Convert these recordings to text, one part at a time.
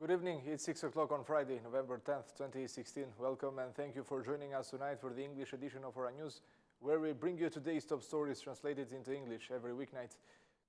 Good evening, it's 6 o'clock on Friday, November 10th, 2016. Welcome and thank you for joining us tonight for the English edition of our news, where we bring you today's top stories translated into English every weeknight.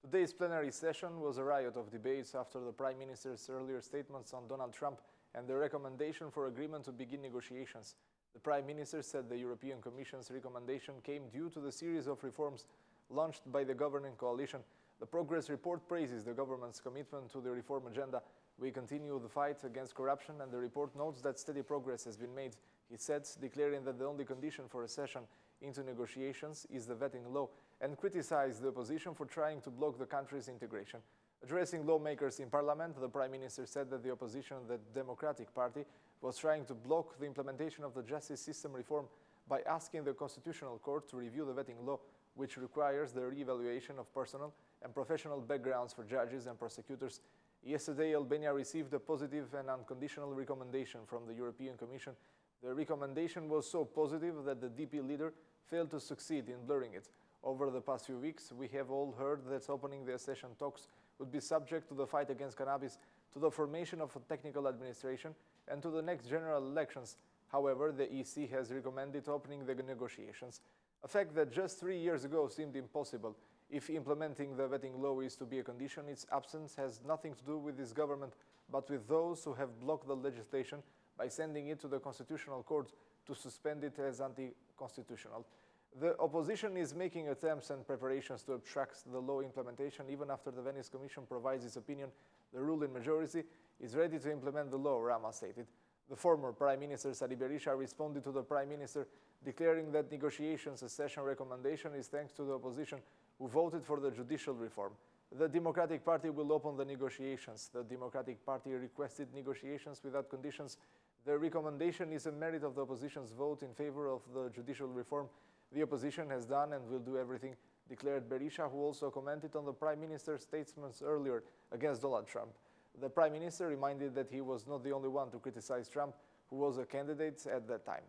Today's plenary session was a riot of debates after the Prime Minister's earlier statements on Donald Trump and the recommendation for agreement to begin negotiations. The Prime Minister said the European Commission's recommendation came due to the series of reforms launched by the governing coalition. The progress report praises the government's commitment to the reform agenda. We continue the fight against corruption, and the report notes that steady progress has been made, he said, declaring that the only condition for accession into negotiations is the vetting law, and criticized the opposition for trying to block the country's integration. Addressing lawmakers in parliament, the Prime Minister said that the opposition, the Democratic Party, was trying to block the implementation of the justice system reform by asking the Constitutional Court to review the vetting law, which requires the re-evaluation of personal and professional backgrounds for judges and prosecutors. Yesterday, Albania received a positive and unconditional recommendation from the European Commission. The recommendation was so positive that the DP leader failed to succeed in blurring it. Over the past few weeks, we have all heard that opening the accession talks would be subject to the fight against cannabis, to the formation of a technical administration, and to the next general elections. However, the EC has recommended opening the negotiations, a fact that just 3 years ago seemed impossible. If implementing the vetting law is to be a condition, its absence has nothing to do with this government, but with those who have blocked the legislation by sending it to the Constitutional Court to suspend it as anti-constitutional. The opposition is making attempts and preparations to obstruct the law implementation even after the Venice Commission provides its opinion. The ruling majority is ready to implement the law, Rama stated. The former Prime Minister Sadi Berisha responded to the Prime Minister, declaring that negotiations accession recommendation is thanks to the opposition who voted for the judicial reform. The Democratic Party will open the negotiations. The Democratic Party requested negotiations without conditions. The recommendation is a merit of the opposition's vote in favor of the judicial reform. The opposition has done and will do everything, declared Berisha, who also commented on the Prime Minister's statements earlier against Donald Trump. The Prime Minister reminded that he was not the only one to criticize Trump, who was a candidate at that time.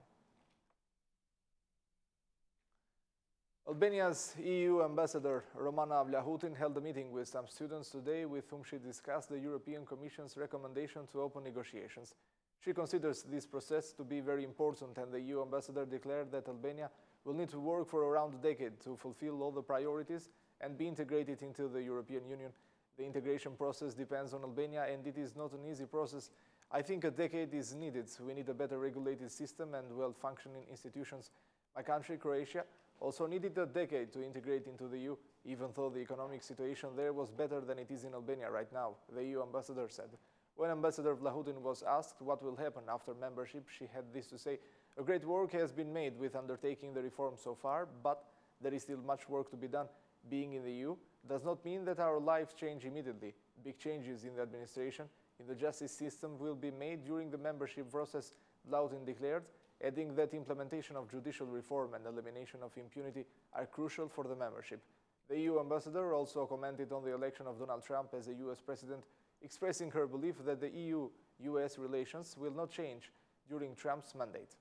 Albania's EU ambassador, Rama Vlahutin, held a meeting with some students today with whom she discussed the European Commission's recommendation to open negotiations. She considers this process to be very important, and the EU ambassador declared that Albania will need to work for around a decade to fulfill all the priorities and be integrated into the European Union. The integration process depends on Albania, and it is not an easy process. I think a decade is needed. We need a better regulated system and well-functioning institutions. My country, Croatia, also needed a decade to integrate into the EU, even though the economic situation there was better than it is in Albania right now, the EU ambassador said. When Ambassador Vlahutin was asked what will happen after membership, she had this to say: "A great work has been made with undertaking the reform so far, but there is still much work to be done. Being in the EU does not mean that our lives change immediately. Big changes in the administration, in the justice system will be made during the membership process," Vlahutin declared, adding that implementation of judicial reform and elimination of impunity are crucial for the membership. The EU ambassador also commented on the election of Donald Trump as a US president, expressing her belief that the EU-US relations will not change during Trump's mandate.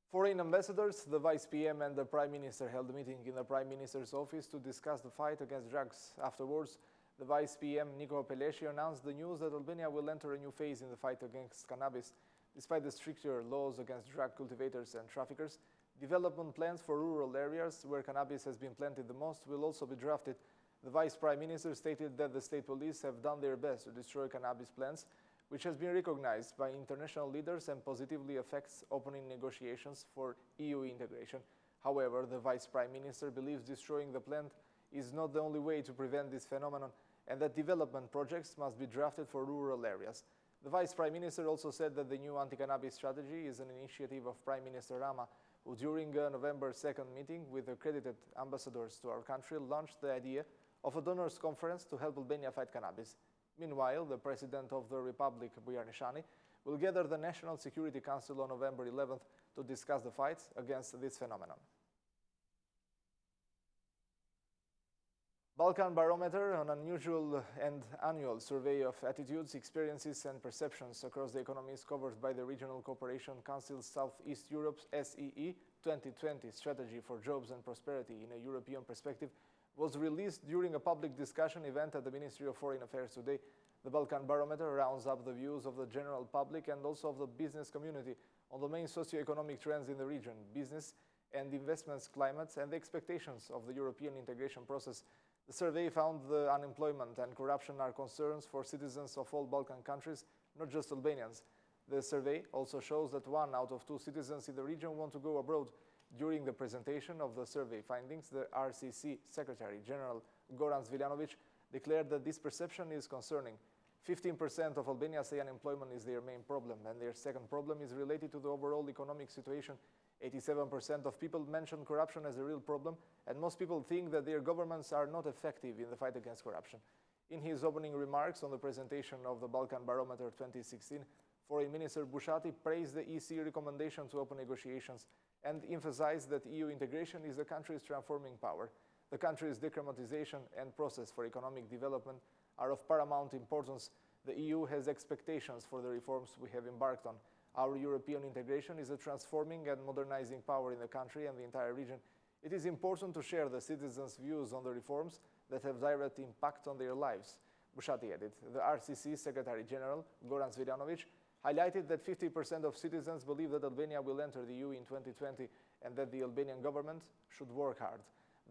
Foreign ambassadors, the Vice PM and the Prime Minister held a meeting in the Prime Minister's office to discuss the fight against drugs. Afterwards, the Vice PM Niko Peleshi announced the news that Albania will enter a new phase in the fight against cannabis. Despite the stricter laws against drug cultivators and traffickers, development plans for rural areas where cannabis has been planted the most will also be drafted. The Vice Prime Minister stated that the state police have done their best to destroy cannabis plants, which has been recognized by international leaders and positively affects opening negotiations for EU integration. However, the Vice Prime Minister believes destroying the plant is not the only way to prevent this phenomenon, and that development projects must be drafted for rural areas. The Vice Prime Minister also said that the new anti-cannabis strategy is an initiative of Prime Minister Rama, who during a November 2nd meeting with accredited ambassadors to our country launched the idea of a donors conference to help Albania fight cannabis. Meanwhile, the President of the Republic, Bujarnishani, will gather the National Security Council on November 11th to discuss the fight against this phenomenon. Balkan Barometer, an unusual and annual survey of attitudes, experiences and perceptions across the economies covered by the Regional Cooperation Council Southeast Europe's SEE 2020 Strategy for Jobs and Prosperity in a European Perspective, was released during a public discussion event at the Ministry of Foreign Affairs today. The Balkan Barometer rounds up the views of the general public and also of the business community on the main socio-economic trends in the region, business and investments climates, and the expectations of the European integration process. The survey found the unemployment and corruption are concerns for citizens of all Balkan countries, not just Albanians. The survey also shows that 1 out of 2 citizens in the region want to go abroad. During the presentation of the survey findings, the RCC Secretary General Goran Svilanovic declared that this perception is concerning. 15% of Albanians say unemployment is their main problem, and their second problem is related to the overall economic situation. 87% of people mention corruption as a real problem, and most people think that their governments are not effective in the fight against corruption. In his opening remarks on the presentation of the Balkan Barometer 2016, Foreign Minister Bushati praised the EC recommendation to open negotiations and emphasized that EU integration is the country's transforming power. The country's democratization and process for economic development are of paramount importance. The EU has expectations for the reforms we have embarked on. Our European integration is a transforming and modernizing power in the country and the entire region. It is important to share the citizens' views on the reforms that have direct impact on their lives, Bushati added. The RCC Secretary General, Goran Svilanovic, highlighted that 50% of citizens believe that Albania will enter the EU in 2020 and that the Albanian government should work hard.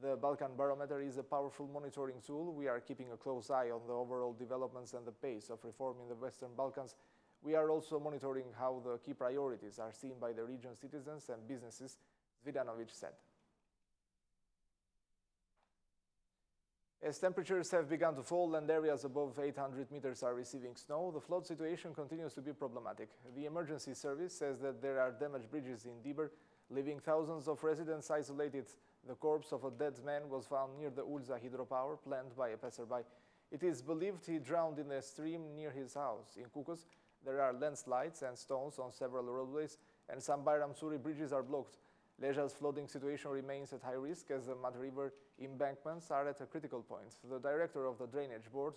The Balkan Barometer is a powerful monitoring tool. We are keeping a close eye on the overall developments and the pace of reform in the Western Balkans. We are also monitoring how the key priorities are seen by the region's citizens and businesses, Svilanovic said. As temperatures have begun to fall and areas above 800 meters are receiving snow, the flood situation continues to be problematic. The emergency service says that there are damaged bridges in Dibër, leaving thousands of residents isolated. The corpse of a dead man was found near the Ulza hydropower plant by a passerby. It is believed he drowned in a stream near his house. In Kukës, there are landslides and stones on several roadways, and some Bayram Suri bridges are blocked. Leja's flooding situation remains at high risk as the Mud River embankments are at a critical point. The director of the Drainage Board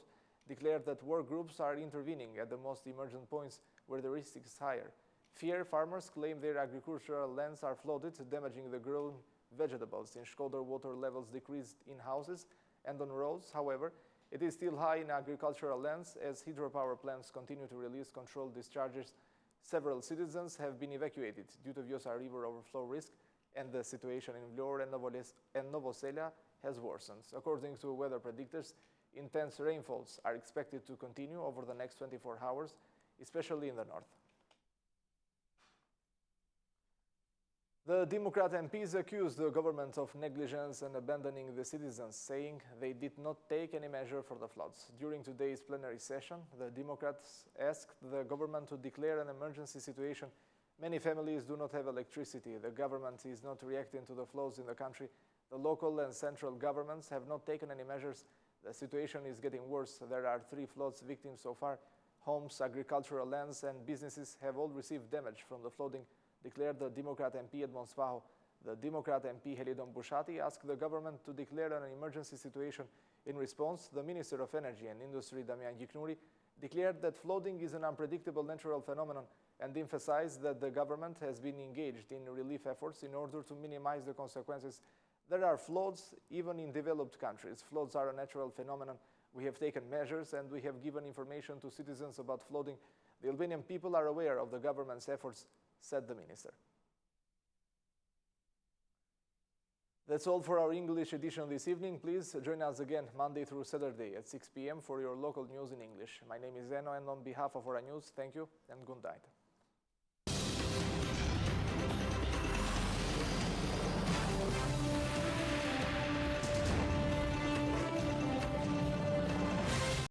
declared that work groups are intervening at the most emergent points where the risk is higher. Fear farmers claim their agricultural lands are flooded, damaging the grown vegetables. In Shkodër, water levels decreased in houses and on roads. However, it is still high in agricultural lands as hydropower plants continue to release controlled discharges. Several citizens have been evacuated due to Vjosa River overflow risk, and the situation in Vlorë and Novosela has worsened. According to weather predictors, intense rainfalls are expected to continue over the next 24 hours, especially in the north. The Democrat MPs accused the government of negligence and abandoning the citizens, saying they did not take any measure for the floods. During today's plenary session, the Democrats asked the government to declare an emergency situation. Many families do not have electricity. The government is not reacting to the floods in the country. The local and central governments have not taken any measures. The situation is getting worse. There are 3 floods victims so far. Homes, agricultural lands, and businesses have all received damage from the flooding, declared the Democrat MP Edmond Spaho. The Democrat MP Helidon Bushati asked the government to declare an emergency situation. In response, the Minister of Energy and Industry, Damian Gjiknuri, declared that flooding is an unpredictable natural phenomenon and emphasized that the government has been engaged in relief efforts in order to minimize the consequences. There are floods even in developed countries. Floods are a natural phenomenon. We have taken measures and we have given information to citizens about flooding. The Albanian people are aware of the government's efforts, said the minister. That's all for our English edition this evening. Please join us again Monday through Saturday at 6 p.m. for your local news in English. My name is Zeno, and on behalf of our news, thank you and good night.